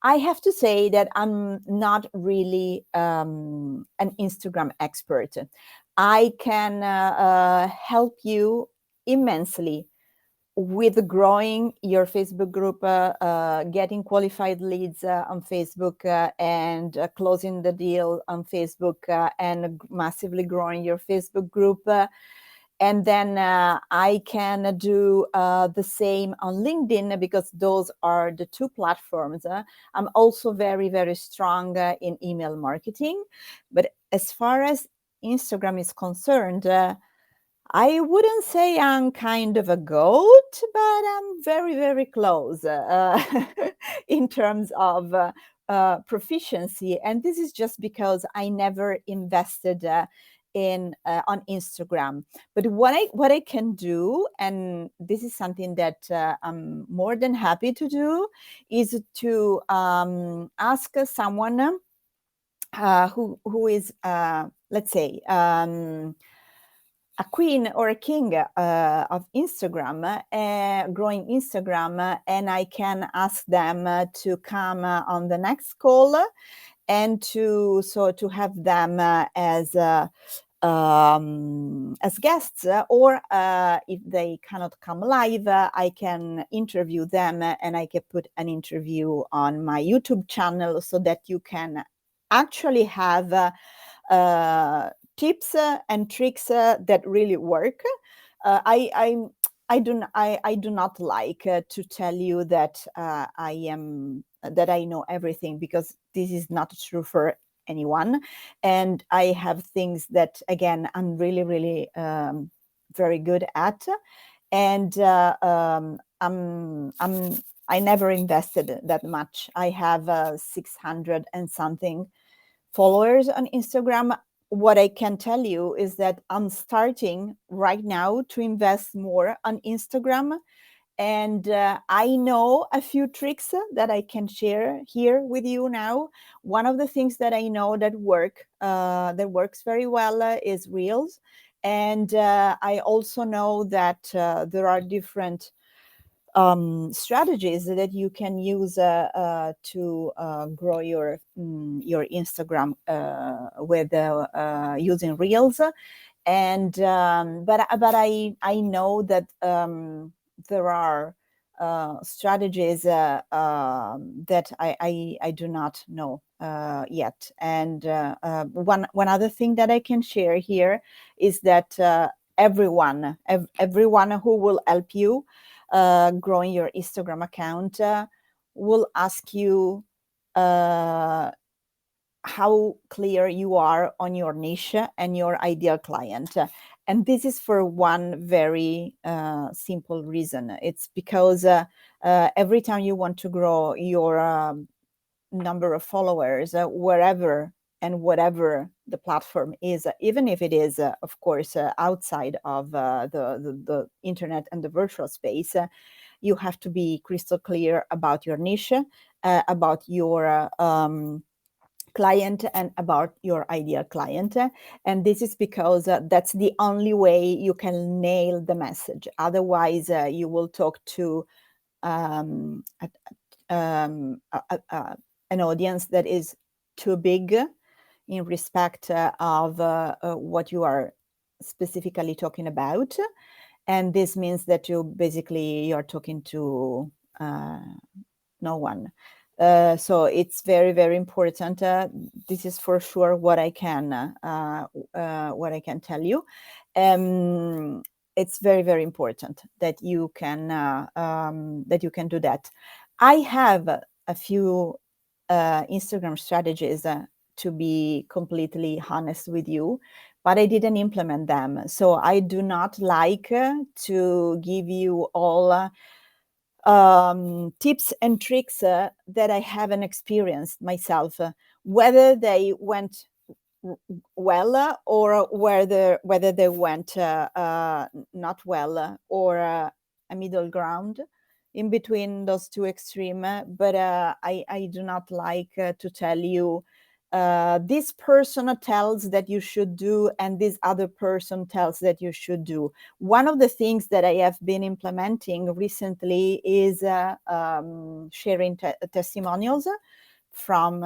I have to say that I'm not really an Instagram expert. I can help you immensely with growing your Facebook group, getting qualified leads on Facebook, and closing the deal on Facebook, and massively growing your Facebook group. And then I can do the same on LinkedIn, because those are the two platforms. I'm also very, very strong in email marketing. But as far as Instagram is concerned, I wouldn't say I'm kind of a goat, but I'm very, very close in terms of proficiency. And this is just because I never invested in on Instagram. But what I can do, and this is something that I'm more than happy to do, is to ask someone who is, let's say, a queen or a king of Instagram, growing Instagram, and I can ask them to come on the next call, and to have them as guests, or if they cannot come live, I can interview them, and I can put an interview on my YouTube channel, so that you can actually have tips and tricks that really work. I do not like to tell you that that I know everything, because this is not true for anyone. And I have things that, again, I'm really, really very good at. And I never invested that much. I have 600 and something followers on Instagram. What I can tell you is that I'm starting right now to invest more on Instagram. And I know a few tricks that I can share here with you now. One of the things that I know that works very well is Reels. And I also know that there are different strategies that you can use to grow your Instagram with using Reels. And but I know that there are strategies that I do not know yet. And one other thing that I can share here is that everyone who will help you growing your Instagram account will ask you how clear you are on your niche and your ideal client. And this is for one very simple reason. It's because every time you want to grow your number of followers, wherever and whatever the platform is, even if it is, of course, outside of the internet and the virtual space, you have to be crystal clear about your niche, about your client, and about your ideal client. And this is because that's the only way you can nail the message. Otherwise, you will talk to um, um, an audience that is too big in respect of what you are specifically talking about. And this means that you're talking to no one. So it's very, very important. This is for sure what I can tell you. It's very, very important that you can do that. I have a few Instagram strategies, to be completely honest with you, but I didn't implement them. So I do not like to give you all tips and tricks that I haven't experienced myself, whether they went well, or whether they went not well, or a middle ground in between those two extreme. But I do not like to tell you this person tells that you should do, and this other person tells that you should do. One of the things that I have been implementing recently is sharing testimonials from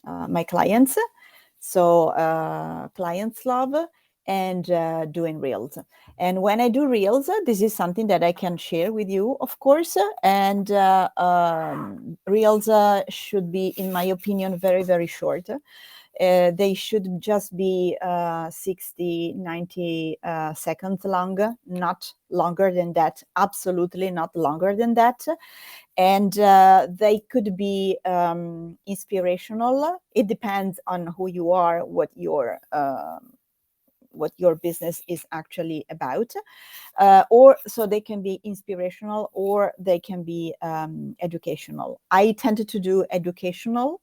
my clients. So clients love, and doing reels. And when I do reels, this is something that I can share with you, of course. And reels should be, in my opinion, very, very short. They should just be 60, 90 seconds long, not longer than that, absolutely not longer than that. And they could be inspirational. It depends on who you are, what your business is actually about. Or so they can be inspirational, or they can be educational. I tend to do educational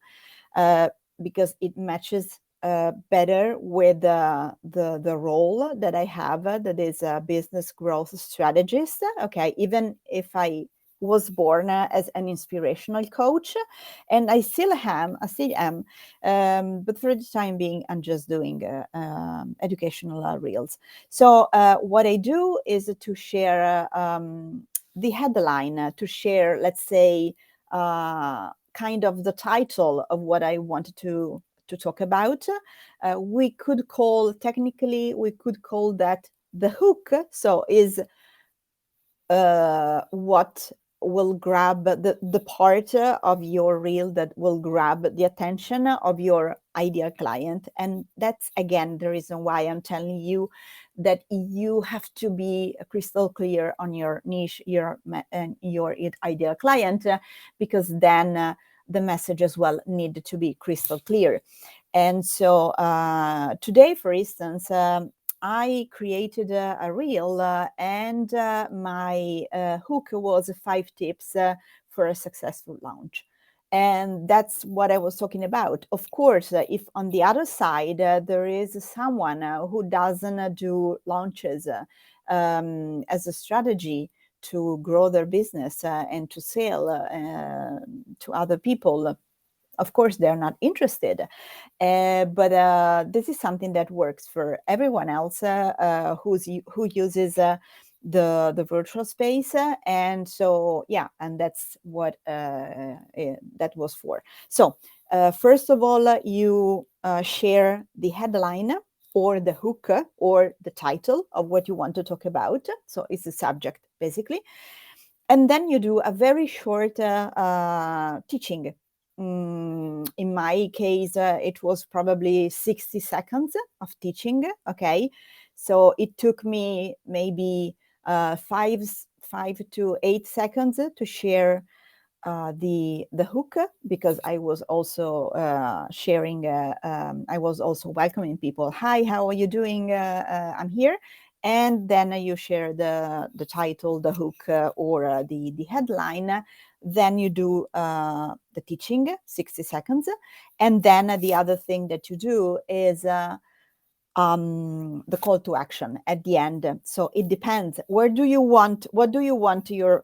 because it matches better with the role that I have, that is a business growth strategist. Okay, even if I was born as an inspirational coach, and I still am, but for the time being, I'm just doing educational reels. So what I do is to share the headline, to share, let's say, kind of the title of what I wanted to talk about. We could call that the hook. So is what will grab the part of your reel that will grab the attention of your ideal client. And that's, again, the reason why I'm telling you that you have to be crystal clear on your niche, your ideal client, because then the message as well need to be crystal clear. And so today, for instance, I created a reel, and my hook was 5 tips for a successful launch. And that's what I was talking about. Of course, if on the other side there is someone who doesn't do launches as a strategy to grow their business and to sell to other people, of course, they're not interested. But this is something that works for everyone else who uses the virtual space. And so, yeah, and that's what that was for. So first of all, you share the headline or the hook or the title of what you want to talk about. So it's the subject, basically. And then you do a very short teaching. In my case, it was probably 60 seconds of teaching. Okay. So it took me maybe 5 to 8 seconds to share the hook, because I was also sharing. I was also welcoming people. Hi, how are you doing? I'm here. And then you share the title, the hook, or the headline. Then you do the teaching, 60 seconds. And then the other thing that you do is the call to action at the end. So it depends. What do you want your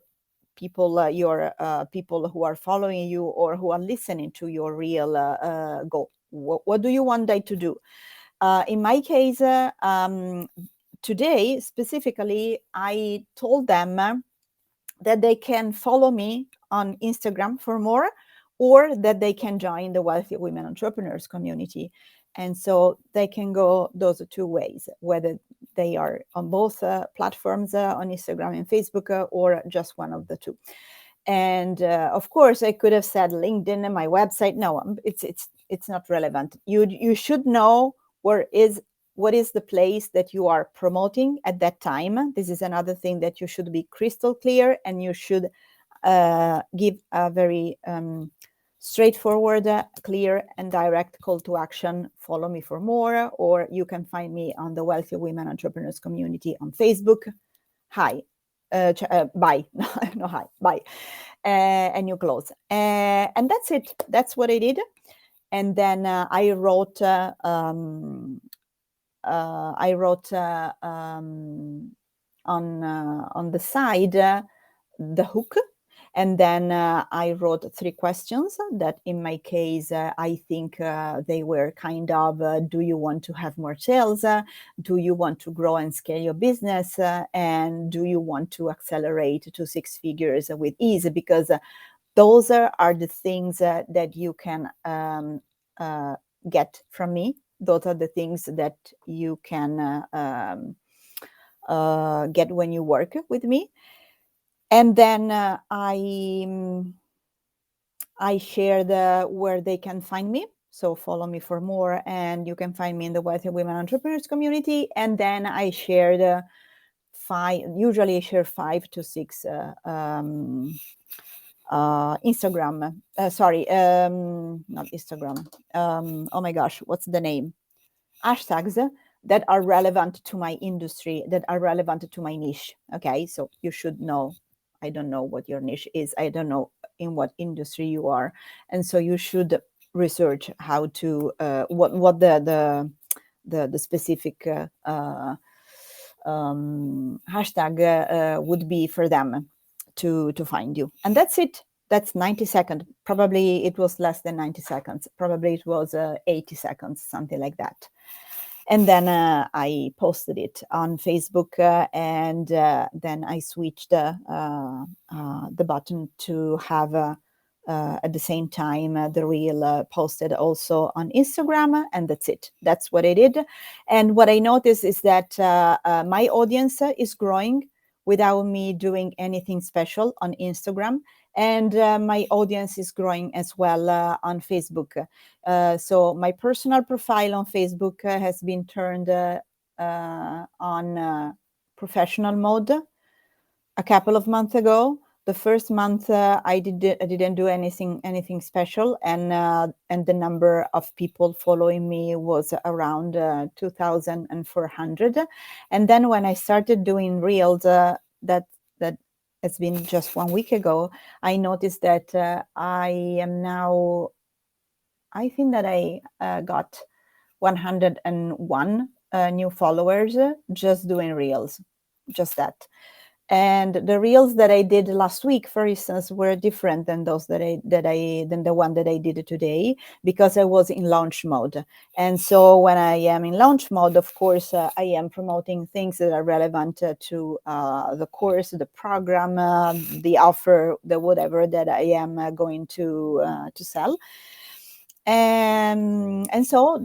people, people who are following you or who are listening to your reel go? What do you want them to do? In my case, today specifically, I told them that they can follow me on Instagram for more, or that they can join the Wealthy Women Entrepreneurs community. And so they can go those 2 ways, whether they are on both platforms, on Instagram and Facebook, or just one of the 2. And of course, I could have said LinkedIn and my website. No, it's not relevant. You should know what is the place that you are promoting at that time. This is another thing that you should be crystal clear, and you should give a very straightforward, clear, and direct call to action. Follow me for more, or you can find me on the Wealthy Women Entrepreneurs community on Facebook. Hi, bye. No, hi, bye. And you close. And that's it. That's what I did. And then I wrote on the side the hook, And then I wrote 3 questions that in my case, I think they were kind of, do you want to have more sales? Do you want to grow and scale your business? And do you want to accelerate to 6 figures with ease? Because those are the things that you can get from me. Those are the things that you can get when you work with me. And then I shared where they can find me. So follow me for more, and you can find me in the Wealthy Women Entrepreneurs community. And then I shared usually I share 5 to 6 Instagram. Not Instagram. Oh my gosh, what's the name? Hashtags that are relevant to my industry, that are relevant to my niche. Okay, so you should know. I don't know what your niche is. I don't know in what industry you are, and so you should research how to what the specific hashtag would be for them to find you. And that's it. That's 90 seconds. Probably it was less than 90 seconds. Probably it was 80 seconds, something like that. And then I posted it on Facebook, and then I switched the button to have at the same time the reel posted also on Instagram, and that's it. That's what I did. And what I noticed is that my audience is growing without me doing anything special on Instagram. And my audience is growing as well on Facebook. So my personal profile on Facebook has been turned on professional mode a couple of months ago. The first month I didn't do anything special, and the number of people following me was around 2,400. And then when I started doing reels, that has been just 1 week ago, I noticed that I am now, I think that I got 101 new followers just doing reels, just that. And the reels that I did last week, for instance, were different than those than the one that I did today, because I was in launch mode. And so when I am in launch mode, of course, I am promoting things that are relevant to the course, the program, the offer, the whatever that I am going to sell. And so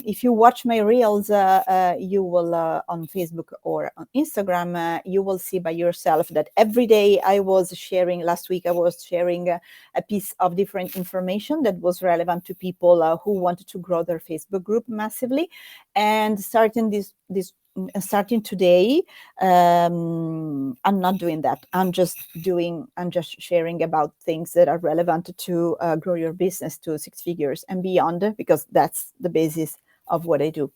if you watch my reels, you will on Facebook or on Instagram, you will see by yourself that every day last week I was sharing a piece of different information that was relevant to people who wanted to grow their Facebook group massively. And starting today, I'm not doing that. I'm just sharing about things that are relevant to grow your business to 6 figures and beyond, because that's the basis of what I do.